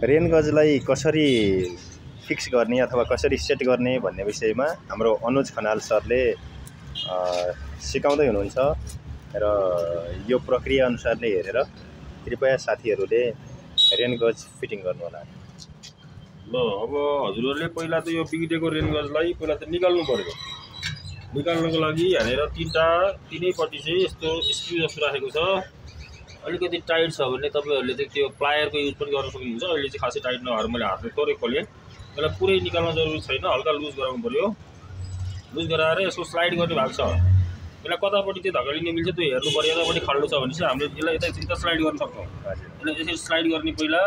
Rain गजलाई कसरी fix गर्ने अथवा कसरी सेट गर्ने भन्ने विषयमा हाम्रो अनुज खनाल सरले सिकाउँदै हुनुहुन्छ र यो प्रक्रिया अनुसारले हेरेर कृपया साथीहरूले रेन गज फिटिङ गर्नु होला। ल अब हजुरहरूले पहिला त यो बिग्रेको रेन गजलाई पहिला त निकाल्नु पर्यो। निकाल्नको लागि हानेर तीनैपट्टि चाहिँ यस्तो स्क्रू जस्तो राखेको छ। अलिकति टाइट छ भने तपाईहरुले चाहिँ त्यो प्लायरको युज पनि गर्न सक्नुहुन्छ। अहिले चाहिँ खासै टाइट नभएर मैले हातले थोरै खोलेँ। यसलाई पुरै निकाल्न जरुरी छैन, हल्का लुज गराउनु पर्यो। लुज गराएर यसको स्लाइड गर्ने भाग छ, यसलाई कतापट्टि चाहिँ धकेलिने मिल्छ त्यो हेर्नु पर्यो। यतापट्टि खल्लो छ भने चाहिँ हामीले यसलाई यता स्लाइड गर्न सक्छौँ। यसलाई यसरी स्लाइड गर्ने पहिला।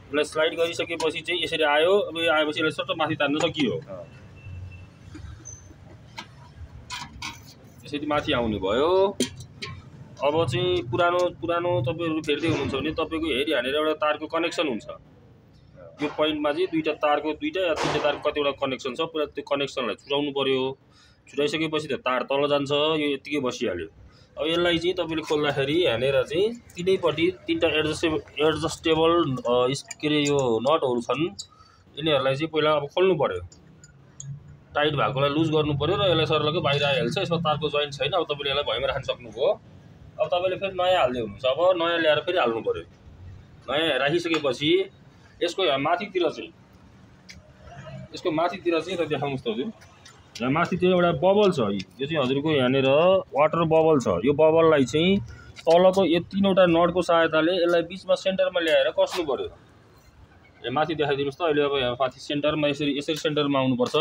यसलाई स्लाइड गरिसकेपछि चाहिँ यसरी आयो। अब यो आएपछि यसलाई सट्ट माथि तान्न सकियो। यसरी माथि आउने भयो। अब चाहिँ पुरानो तपाईहरु फेर्दै हुनुहुन्छ भने तपाईको हेरी हानेर एउटा तारको कनेक्सन हुन्छ। यो पोइन्टमा चाहिँ दुईटा तारको दुईटा या तीनटा तारको कतिवटा कनेक्सन छ, पुरा त्यो कनेक्सनलाई छुटाउनु पर्यो। छुटाइसकेपछि त्यो तार तल जान्छ, यो यतिकै बसिहाल्यो। अब यसलाई चाहिँ तपाईले खोल्दाखेरि हानेर चाहिँ तीनैपट्टि तीनटा एडजस्टेबल के रे यो नटहरु छन्, यिनीहरुलाई चाहिँ पहिला अब खोल्नु पर्यो। टाइट भएकोलाई लुज गर्नु पर्यो र यसलाई सरलकै बाहिर आइहाल्छ। यसमा तारको जोइन्ट छैन। अब तपाईले यसलाई भएमा राख्न सक्नुभयो। अब तपाईले फेरि नयाँ हाल्दै हुनुहुन्छ। अब नयाँ ल्याएर फेरि हाल्नु पर्यो। नयाँ राखिसकेपछि यसको माथितिर चाहिँ देखाउनुस् त हजुर। यहाँ माथितिर एउटा बबल छ। यो चाहिँ हजुरको यहाँनेर वाटर बबल छ। यो बबललाई चाहिँ तलको यो तीनवटा नटको सहायताले यसलाई बीचमा सेन्टरमा ल्याएर कस्नु पर्यो। यहाँ माथि देखाइदिनुस् त। अहिले अब यहाँ माथि सेन्टरमा यसरी सेन्टरमा आउनुपर्छ।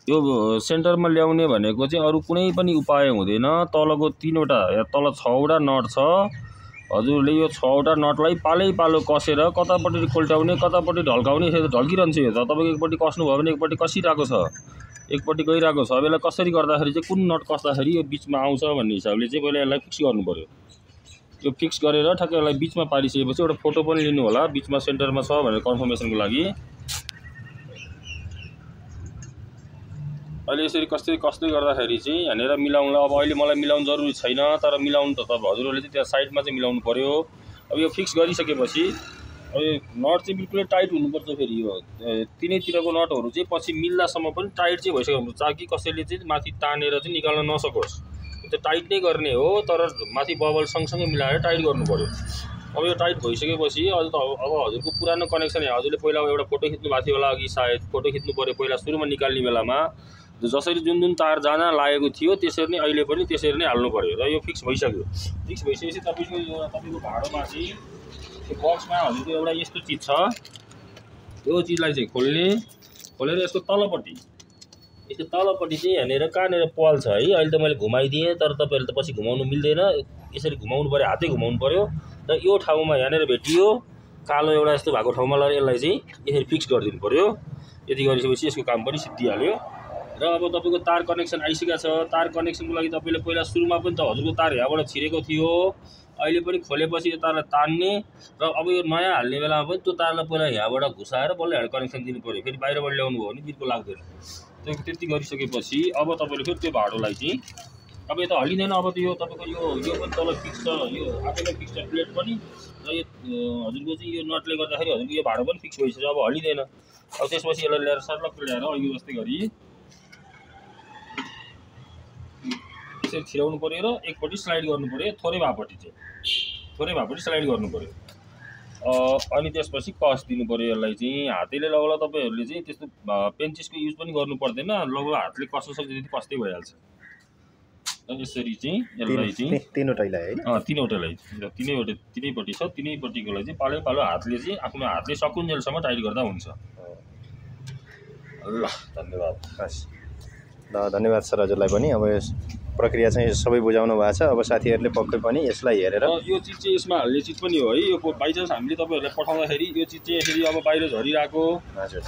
यो सेन्टरमा ल्याउने भनेको चाहिँ अरु कुनै पनि उपाय हुँदैन। तलको तीनवटा या तल 6वटा नट छ। हजुरले यो 6वटा नटलाई पालै कसेर कतापट्टि कोल्टाउने कतापट्टि ढल्काउने, यसरी ढल्किरहन्छ। यो त तपाईको एकपट्टि कस्नु भयो भने एकपट्टि कसिरहेको छ, एकपट्टि गइरहेको छ। अब यसलाई कसरी गर्दाखेरि चाहिँ कुन नट कस्दाखेरि यो बीचमा आउँछ भन्ने हिसाबले चाहिँ पहिला यसलाई फिक्स गर्नु पर्यो। यो फिक्स गरेर ठ्याक्कै यसलाई बीचमा पारिसकेपछि एउटा फोटो पनि लिनु होला, बीचमा सेन्टरमा छ भनेर कन्फर्मेसनको लागि। अहिले यसरी कस्दै गर्दाखेरि चाहिँ हानेर मिलाउनलाई अब अहिले मलाई मिलाउन जरुरी छैन, तर मिलाउनु त हजुरहरूले चाहिँ त्यहाँ साइडमा चाहिँ मिलाउनु पर्यो। अब यो फिक्स गरिसकेपछि अब यो नट चाहिँ बिल्कुलै टाइट हुनुपर्छ। फेरि यो तीनैतिरको नटहरु चाहिँ पछि मिल्दासम्म पनि टाइट चाहिँ भइसक्यो हुन्छ, ताकि कसैले चाहिँ माथि तानेर चाहिँ निकाल्न नसकोस्। त्यो टाइट नै गर्ने हो, तर माथि बबल सँगसँगै मिलाएर टाइट गर्नु पर्यो। अब यो टाइट भइसकेपछि अब हजुरको पुरानो कनेक्सन है, हजुरले पहिला एउटा फोटो खिच्नु भएको थियो होला अघि, सायद फोटो खिच्नु पर्यो पहिला सुरुमा निकाल्ने बेलामा। जसरी जुन तार जान लागेको थियो त्यसरी नै अहिले पनि त्यसरी नै हाल्नु पर्यो। र यो फिक्स भइसक्यो। फिक्स भइसकेपछि तपाईको भाडोमा चाहिँ यो बक्समा हजुरको एउटा यस्तो चिज छ। यो चिजलाई चाहिँ खोलेर यसको तलपट्टि चाहिँ हानेर कहाँनेर पाल छ है। अहिले त मैले घुमाइदिएँ, तर तपाईहरुले त पछि घुमाउनु मिल्दैन। यसरी घुमाउनु पर्यो, हातै घुमाउनु पर्यो। र यो ठाउँमा हानेर भेटियो कालो एउटा यस्तो भएको ठाउँमा लगेर यसलाई चाहिँ यसरी फिक्स गरिदिनु पर्यो। यति गरिसकेपछि यसको काम पनि सिद्धिहाल्यो। र अब तपाईको तार कनेक्सन आइसकेको छ। तार कनेक्सनको लागि तपाईले पहिला सुरुमा पनि त हजुरको तार यहाँबाट छिरेको थियो। अहिले पनि खोलेपछि यो तारलाई तान्ने र अब यो नयाँ हाल्ने बेलामा पनि त्यो तारलाई पहिला यहाँबाट घुसाएर बल्ल यहाँ कनेक्सन दिनु पर्यो। फेरि बाहिरबाट ल्याउनु भयो भने बिर्को लाग्दैन। त्यति गरिसकेपछि अब तपाईले फेरि त्यो भाडोलाई चाहिँ अब यो त हल्लिँदैन। अब त यो तपाईको यो पनि तल फिक्स छ, यो आफैले फिक्स छ प्लेट पनि। र यो हजुरको चाहिँ यो नटले गर्दाखेरि हजुरको यो भाडो पनि फिक्स भइसक्यो, अब हल्लिँदैन। अब त्यसपछि यसलाई ल्याएर सर्लक्क ल्याएर अघि जस्तै गरी यसरी छिराउनु पर्यो र एकपट्टि स्लाइड गर्नु पर्यो। थोरै भएपट्टि स्लाइड गर्नु पर्यो। अनि त्यसपछि कस दिनु पर्यो। यसलाई चाहिँ हातैले लगौला तपाईहरुले चाहिँ त्यस्तो पेन्चिसको युज पनि गर्नु पर्दैन। लगौला हातले कस्न सक्छ त्यति कस्दै भइहाल्छ। र यसरी चाहिँ यसलाई चाहिँ तीनवटालाई तीनैपट्टि छ। तीनैपट्टिकोलाई चाहिँ पालो हातले चाहिँ आफ्नो हातले सकुन्जेलसम्म टाइट गर्दा हुन्छ। ल धन्यवाद। धन्यवाद सर हजुरलाई पनि। अब यस प्रक्रिया चाहिँ सबै बुझाउनु भएको छ। अब साथीहरूले पक्कै पनि यसलाई हेरेर यो चिज चाहिँ यसमा हाल्ने चिज पनि हो है। यो बाइचान्स हामीले तपाईहरुलाई पठाउँदाखेरि यो चिज चाहिँ यसरी अब बाहिर झरिरहेको,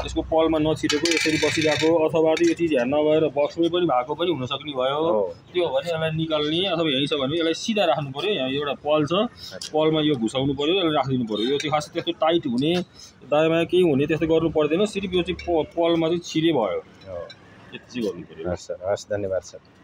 यसको पलमा नछिरेको यसरी बसिरहेको, अथवा यो चिज यहाँ नभएर बक्समै पनि भएको पनि हुन सक्ने भयो। त्यो हो भने यसलाई निकाल्ने अथवा यही छ भने यसलाई सिधा राख्नु पर्यो। यहाँ एउटा पल छ, पलमा यो घुसाउनु पर्यो, यसलाई राखिदिनु पर्यो। यो चाहिँ खासै त्यस्तो टाइट हुने दायाँ केही हुने त्यस्तो गर्नु पर्दैन। सिर्फ यो चाहिँ पलमा चाहिँ छिरे भयो, यति चाहिँ गर्नु पर्यो। हस् सर, हस् धन्यवाद सर।